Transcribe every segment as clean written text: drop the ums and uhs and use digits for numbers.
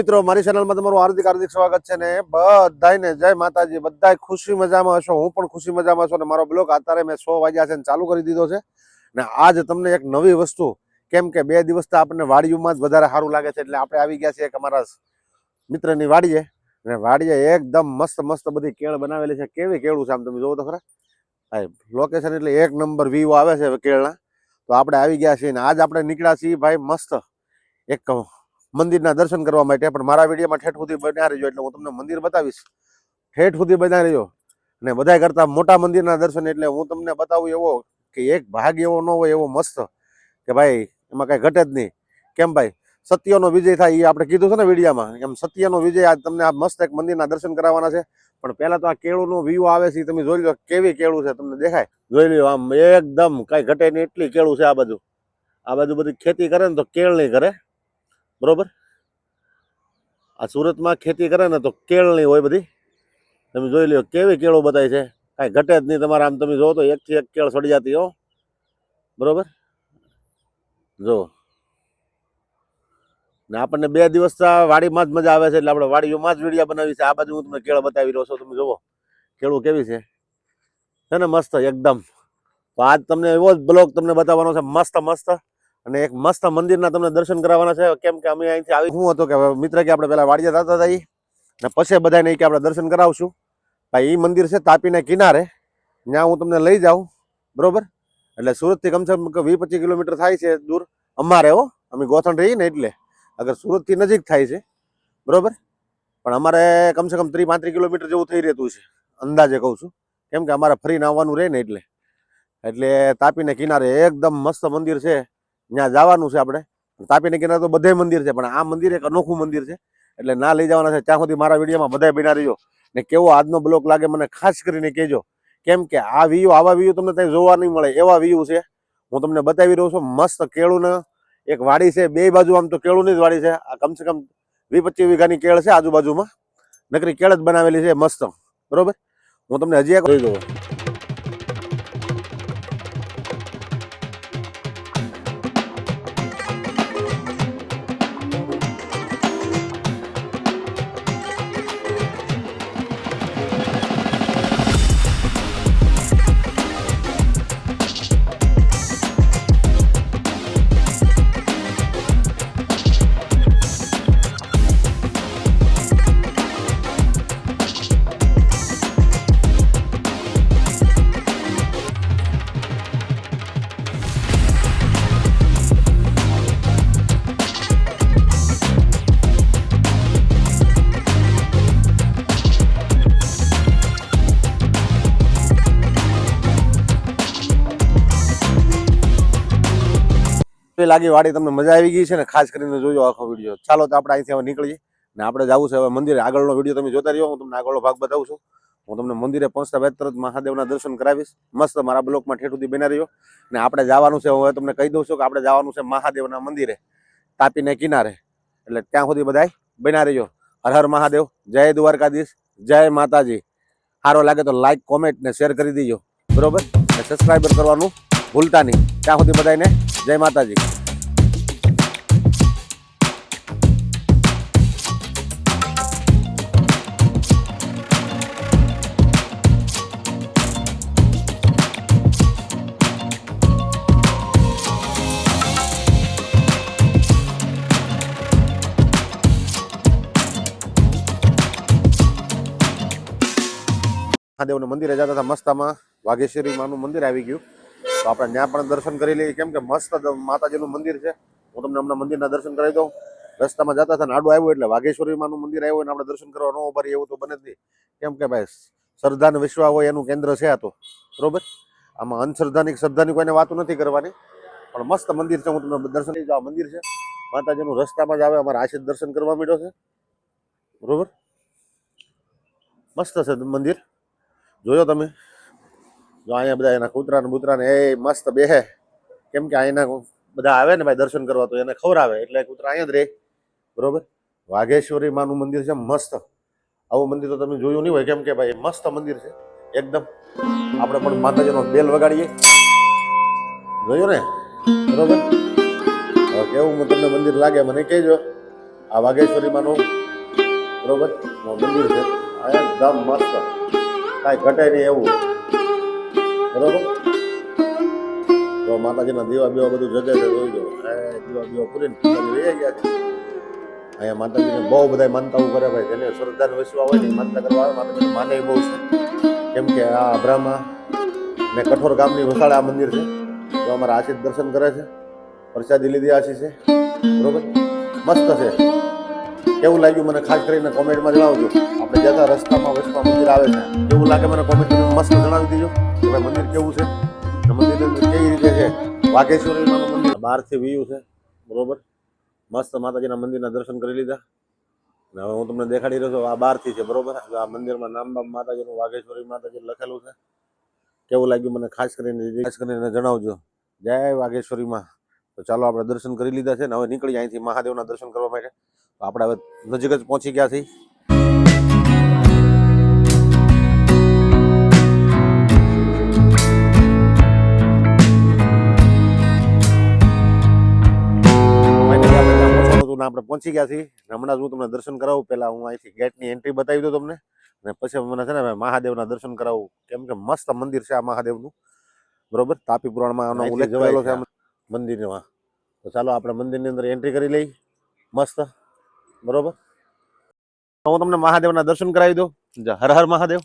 મિત્રો મારી ચેનલમાં તમારું હાર્દિક હાર્દિક સ્વાગત છે ને બધાને જય માતાજી। બધા ખુશી મજામાં હશો, હું પણ ખુશી મજામાં છું। અને મારો બ્લોગ અત્યારે મેં 100 વાગ્યા છે ચાલુ કરી દીધો છે ને આજ તમને એક નવી વસ્તુ, કેમ કે 2 દિવસથી આપણને વાડીઓમાં જ વધારે સારું લાગે છે એટલે આપણે આવી ગયા છીએ એક અમારા મિત્રની વાડીએ ને વાડીએ એકદમ મસ્ત મસ્ત બધી કેળ બનાવેલી છે। કેવી કેળું છે આમ તમે જોવો તો ખરા, હા લોકેશન એટલે એક નંબર વ્યૂ આવે છે કેળના। તો આપણે આવી ગયા છીએ ને આજ આપણે નીકળ્યા છીએ ભાઈ મસ્ત એક મંદિરના દર્શન કરવા માટે। પણ મારા વિડીયોમાં ઠેઠ સુધી બન્યા રહેજો એટલે હું તમને મંદિર બતાવીશ, ઠેઠ સુધી બન્યા રહેજો। અને બધા કરતા મોટા મંદિરના દર્શન એટલે હું તમને બતાવું એવો કે એક ભાગ એવો ન હોય એવો મસ્ત કે ભાઈ એમાં કઈ ઘટે જ નહીં। કેમ ભાઈ સત્યનો વિજય થાય એ આપણે કીધું છે ને વિડીયોમાં, એમ સત્યનો વિજય આજ તમને આ મસ્ત એક મંદિરના દર્શન કરાવવાના છે। પણ પહેલા તો આ કેળુંનો વ્યૂ આવે છે તમે જોઈ લો કેવી કેળું છે, તમને દેખાય જોઈ લો આમ એકદમ કઈ ઘટે નહીં એટલી કેળું છે। આ બાજુ બધી ખેતી કરે ને તો કેળ નહીં કરે, બરોબર। આ સુરતમાં ખેતી કરે ને તો કેળ નહીં હોય બધી, તમે જોઈ લો કેવી કેળો બતાય છે, કાંઈ ઘટે જ નહીં। તમારે આમ તમે જોવો તો એકથી એક કેળ સડી જતી હો, બરોબર। જો ને આપણને 2 દિવસ વાડીમાં જ મજા આવે છે એટલે આપણે વાડીઓમાં જ વિડીયો બનાવી છે। આ બાજુ હું તમને કેળ બતાવી રહ્યો છું, તમે જોવો કેળું કેવી છે ને મસ્ત એકદમ। તો આજ તમને એવો જ બ્લોગ તમને બતાવવાનો છે મસ્ત મસ્ત, અને એક મસ્ત મંદિરના તમને દર્શન કરાવવાના છે। કેમ કે અમે અહીંથી આવી શું હતો કે મિત્ર કે આપણે પેલા વાડીએ જતા હતા ને પછી બધાને કે આપણે દર્શન કરાવશું ભાઈ। એ મંદિર છે તાપીના કિનારે, ત્યાં હું તમને લઈ જાઉં, બરોબર। એટલે સુરતથી કમસે કમ 20-25 કિલોમીટર થાય છે દૂર અમારે, હો અમે ગોથણ રહીએ ને એટલે અગર સુરતથી નજીક થાય છે, બરોબર। પણ અમારે કમસે કમ 30-35 કિલોમીટર જેવું થઈ રહેતું છે અંદાજે કહું છું, કેમ કે અમારે ફરીને આવવાનું રહે ને એટલે તાપીના કિનારે એકદમ મસ્ત મંદિર છે, ત્યાં જવાનું છે આપણે। તાપીના કિનારે તો બધે મંદિર છે પણ આ મંદિર એક અનોખું મંદિર છે એટલે ના લઈ જવાના છે। ત્યાં સુધી મારા વિડીયોમાં બધા બના રહીજો ને કેવો આજનો બ્લોગ લાગે મને ખાસ કરીને કહેજો, કેમ કે આ વ્યૂ આવા વ્યૂ તમને ત્યાં જોવા નહીં મળે એવા વ્યૂ છે। હું તમને બતાવી રહ્યો છું મસ્ત કેળુંને એક વાડી છે, બે બાજુ આમ તો કેળુંની જ વાડી છે। આ કમસે કમ 20-25 વીઘાની કેળ છે આજુબાજુમાં, નકરી કેળ જ બનાવેલી છે મસ્ત, બરોબર। હું તમને હજી એક જોઈ દઉં, લાગી વાડી તમને મજા આવી ગઈ છે ને, ખાસ કરીને જોજો આખો વિડીયો। ચાલો તો આપણે અહીંથી હવે નીકળીએ ને આપણે જવું છે હવે મંદિરે। આગળનો વિડીયો તમે જોતા રહ્યો, હું તમને આગળનો ભાગ બતાવું છું। હું તમને મંદિરે પહોંચતા બે તરત મહાદેવના દર્શન કરાવીશ મસ્ત, મારા બ્લોગમાં ઠેઠ સુધી બના રહ્યો। ને આપણે જવાનું છે, હું તમને કહી દઉં છું કે આપણે જવાનું છે મહાદેવના મંદિરે તાપીને કિનારે, એટલે ત્યાં સુધી બધા બના રહ્યો। હર હર મહાદેવ, જય દ્વારકાધીશ, જય માતાજી। સારો લાગે તો લાઈક કોમેન્ટ ને શેર કરી દીજો, બરોબર। ને સબસ્ક્રાઈબર કરવાનું ભૂલતા નહીં। ત્યાં સુધી બધાને જય માતાજી। મહાદેવના મંદિરે જતા હતા મસ્તામાં વાઘેશ્વરી માનું મંદિર આવી ગયું, તો આપણે ત્યાં પણ દર્શન કરી લઈએ, કેમ કે મસ્ત માતાજીનું મંદિર છે। હું તમને હમણાં મંદિરના દર્શન કરાવી દઉં। રસ્તામાં જતા હતા ને આડું આવ્યું એટલે વાઘેશ્વરી માનું મંદિર આવ્યું અને આપણે દર્શન કરવા ન ઉભારી એવું તો બને જ નહીં, કેમ કે ભાઈ શ્રદ્ધા અને વિશ્વાસ હોય એનું કેન્દ્ર છે આ તો, બરોબર। આમાં અંધશ્રદ્ધાની શ્રદ્ધાની કોઈને વાતો નથી કરવાની, પણ મસ્ત મંદિર છે। હું તમને દર્શન લઈ જાઉં, મંદિર છે માતાજીનું, રસ્તામાં જ આવે અમારે આશીષ દર્શન કરવા માંડ્યો છે, બરોબર। મસ્ત છે મંદિર, જોયો તમે? જો અહીંયા બધા એના કૂતરા ને બૂતરાને એ મસ્ત બેહે, કેમ કે અહીંના બધા આવે ને ભાઈ દર્શન કરવા તો એને ખવડાવે એટલે કૂતરા અહીંયા જ રહે, બરોબર। વાઘેશ્વરી માનું મંદિર છે મસ્ત, આવું મંદિર તો તમે જોયું નહીં હોય, કેમ કે ભાઈ મસ્ત મંદિર છે એકદમ। આપણે પણ માતાજીનો બેલ વગાડીએ, જોયું ને, બરોબર। કેવું તમને મંદિર લાગે મને કહેજો, આ વાઘેશ્વરીમાંનું બરોબર મંદિર છે. આ એકદમ મસ્ત, કાંઈ ઘટે નહીં એવું બરોબર. તો માતાજીના દીવા બીવા બધું જગે છે, જોઈ દો. દીવા બીવા પૂરીને રહી ગયા છે. અહીંયા માતાજીને બહુ બધા માનતાઓ કરે ભાઈ, જેને શ્રદ્ધાનો વિશ્વાસ હોય ને માનતા કરવા આવે. માતાજીને માને બહુ છે, કેમ કે આ અબ્રામા ને કઠોર ગામની વસાડે આ મંદિર છે. તો અમારા આશીષ દર્શન કરે છે, પ્રસાદી લીધી આશી છે બરોબર. મસ્ત છે. કેવું લાગ્યું મને ખાસ કરીને કોમેન્ટમાં જણાવજો. આપણે જતા રસ્તામાં વચમાં મંદિર આવે છે, કેવું લાગે મને કોમેન્ટ કરીને મસ્ત જણાવી દેજો કે ભાઈ મંદિર કેવું છે, મંદિર કેવી રીતે છે. વાઘેશ્વરીમાંનું મંદિર બહારથી વ્યૂ છે બરોબર. મસ્ત માતાજીના મંદિરના દર્શન કરી લીધા. અને હવે હું તમને દેખાડી રહ્યો છું, આ બહારથી છે બરોબર. આ મંદિરમાં નામ બામ માતાજીનું વાઘેશ્વરી માતાજી લખેલું છે. કેવું લાગ્યું મને ખાસ કરીને જણાવજો. જય વાઘેશ્વરીમાં. તો ચાલો આપણે દર્શન કરી લીધા છે ને હવે નીકળી અહીંથી મહાદેવના દર્શન કરવા માટે. તો આપણે હવે નજીક જ પહોંચી ગયા છીએ. આપણે પહોંચી ગયા છીએ. હમણાં જ હું તમને દર્શન કરાવું. પહેલા હું અહીંથી ગેટની એન્ટ્રી બતાવી દઉં તમને, અને પછી મને છે ને મહાદેવના દર્શન કરાવું, કેમ કે મસ્ત મંદિર છે આ મહાદેવનું બરોબર. તાપી પુરાણમાં આનો ઉલ્લેખ કરેલો છે મંદિરમાં. તો ચાલો આપણે મંદિરની અંદર એન્ટ્રી કરી લઈ મસ્ત બરોબર. હું તમને મહાદેવના દર્શન કરાવી દઉં. હર હર મહાદેવ.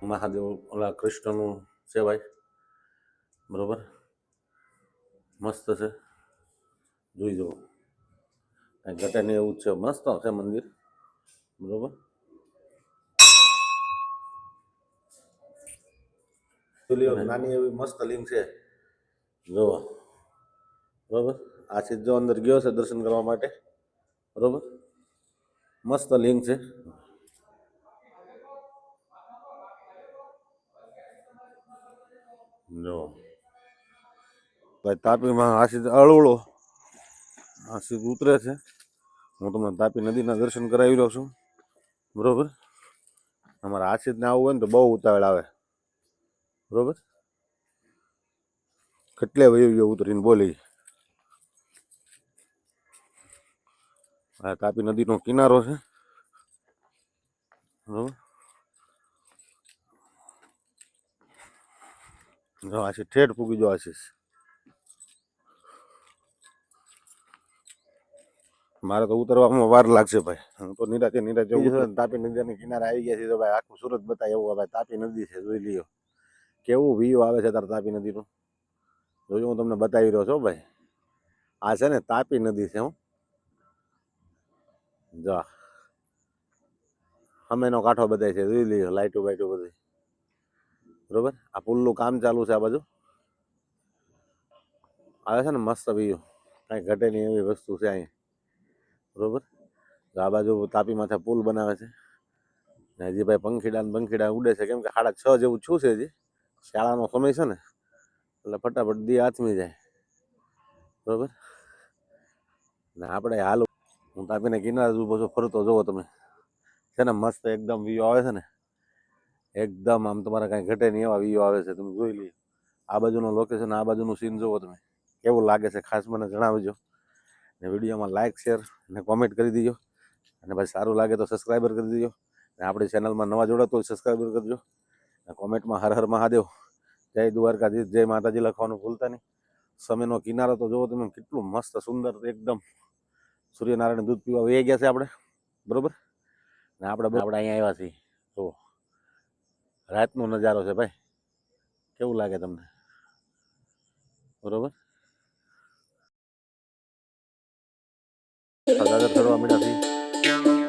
મહાદેવ ઓલા કૃષ્ણનું છે ભાઈ બરોબર. મસ્ત છે, જોઈ જુઓ. કાંઈ ઘટે નહીં એવું જ છે. મસ્ત છે મંદિર બરોબર. નાની એવી મસ્ત લિંગ છે જોવો બરોબર. આશીષ જો અંદર ગયો છે દર્શન કરવા માટે બરોબર. મસ્ત લિંગ છે. જો ભાઈ તાપીમાં આશીષ અળવળો આશીષ ઉતરે છે. હું તમને તાપી નદીના દર્શન કરાવી રહ્યો છું બરોબર. અમારા આશીષને આવવું હોય ને તો બહુ ઉતાવળ આવે બરોબર. કેટલે વયું ઉતરીને બોલી. આ તાપી નદીનો કિનારો છે. જો આશીષ ઠેઠ પૂગી જો આશીષ. મારે તો ઉતરવામાં વાર લાગશે ભાઈ. હું તો નિરાતે તાપી નદીના કિનારે આવી ગયા છે. તો ભાઈ આખું સુરત બતાય એવું ભાઈ તાપી નદી છે. જોઈ લ્યો કેવું વ્યૂ આવે છે તારે તાપી નદીનું. જોયું હું તમને બતાવી રહ્યો છું ભાઈ. આ છે ને તાપી નદી છે. હું જો અમેનો કાંઠો બધાય છે. જોઈ લ્યો લાઈટો બાઈટો બધી. બરોબર. આ પુલનું કામ ચાલુ છે. આ બાજુ આવે છે ને મસ્ત વ્યૂ. કાંઈ ઘટે નહીં એવી વસ્તુ છે અહીં. બરોબર. આ બાજુ તાપી માથે પુલ બનાવે છે. હજી ભાઈ પંખીડા ઉડે છે. કેમ કે 6:30 જેવું છું છે. હજી શાળાનો સમય છે ને એટલે ફટાફટ દી આથમી જાય. બરોબર. ને આપણે હાલ હું તાપીને કિનારે જ ઊભો છું. ફરતો જોવો તમે છે ને મસ્ત એકદમ વ્યૂ આવે છે ને. એકદમ આમ તમારે કાંઈ ઘટે નહીં એવા વ્યૂ આવે છે. તમે જોઈ લઈએ આ બાજુનું લોકેશન, આ બાજુનું સીન જોવો તમે કેવું લાગે છે ખાસ મને જણાવજો. ને વિડીયોમાં લાઇક શેર અને કોમેન્ટ કરી દીજો. અને ભાઈ સારું લાગે તો સબસ્ક્રાઈબર કરી દીજો. ને આપણી ચેનલમાં નવા જોડાતો હોય સબસ્ક્રાઈબર કરજો. અને કોમેન્ટમાં હર હર મહાદેવ, જય દ્વારકાધીશ, જય માતાજી લખવાનું ભૂલતા નહીં. સમયનો કિનારો તો જોવો તમે કેટલું મસ્ત સુંદર એકદમ. સૂર્યનારાયણ દૂધ પીવા વહી ગયા છે આપણે. બરોબર. ને આપણે અહીંયા આવ્યા છીએ. જુઓ રાતનો નજારો છે ભાઈ. કેવું લાગે તમને? બરોબર. સદાગર ચડવા મળ્યા છીએ.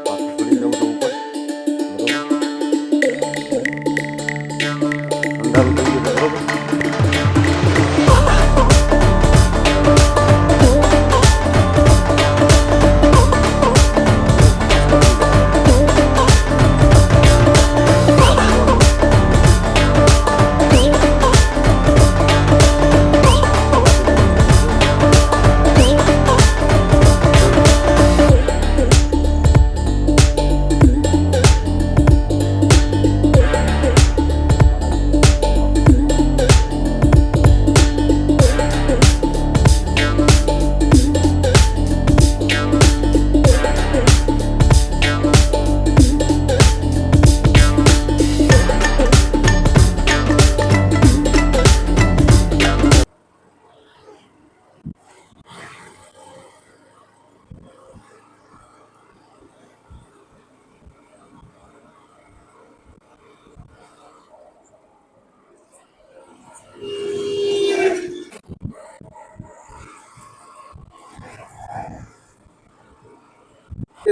પાછું ચડી જવું તો ઉપર. બરોબર. અંધારું થઈ ગયું છે. બરોબર.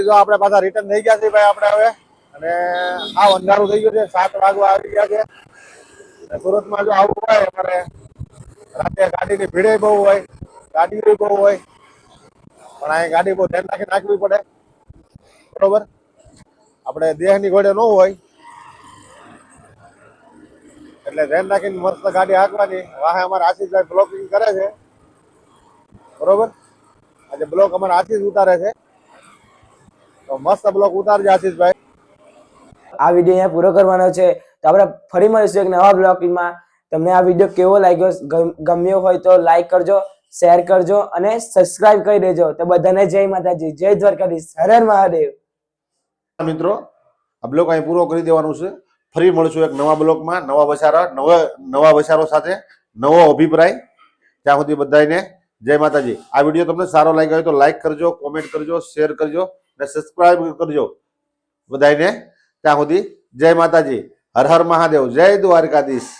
જો આપણે પાછા રિટર્ન થઈ ગયા છે ભાઈ આપણે હવે. અને આ અંધારું થઈ ગયું છે. 7 વાગવા આવી ગયા છે. સુરતમાં જો આવું હોય અમારે રાતે ગાડીની ભીડે બહુ હોય, ગાડીઓ બહુ હોય, પણ અહીં ગાડી બહુ ધ્યાન રાખી નાખવી પડે. બરોબર. આપણે દેહની ઘોડે ન હોય એટલે ધ્યાન રાખીને મસ્ત ગાડી હાંકવાની. વાહે અમારે આશીષભાઈ બ્લોકિંગ કરે છે. બરોબર. આજે બ્લોક અમારે આશીષ ઉતારે છે. તો મસ્ત બ્લોક ઉતારજે આશીષભાઈ. આ વિડીયો અહીંયા પૂરો કરવાનો છે. તો આપણે ફરી મળીશું એક નવા બ્લોગમાં. તમને આ વિડીયો કેવો લાગ્યો, ગમ્યો હોય તો લાઈક કરજો, શેર કરજો અને સબસ્ક્રાઇબ કરી દેજો. તો બધાને જય માતાજી, જય દ્વારકાધીશ, હર હર મહાદેવ. મિત્રો આ બ્લોક અહીં પૂરો કરી દેવાનું છે. ફરી મળશું એક નવા બ્લોકમાં, નવા વિચારો સાથે, નવો અભિપ્રાય. ત્યાં સુધી બધાને જય માતાજી. આ વિડીયો તમને સારો લાગ્યો હોય તો લાઈક કરજો, કોમેન્ટ કરજો, શેર કરજો અને સબસ્ક્રાઇબ કરજો બધાને. ત્યાં સુધી જય માતાજી, હર હર મહાદેવ, જય દ્વારકાધીશ.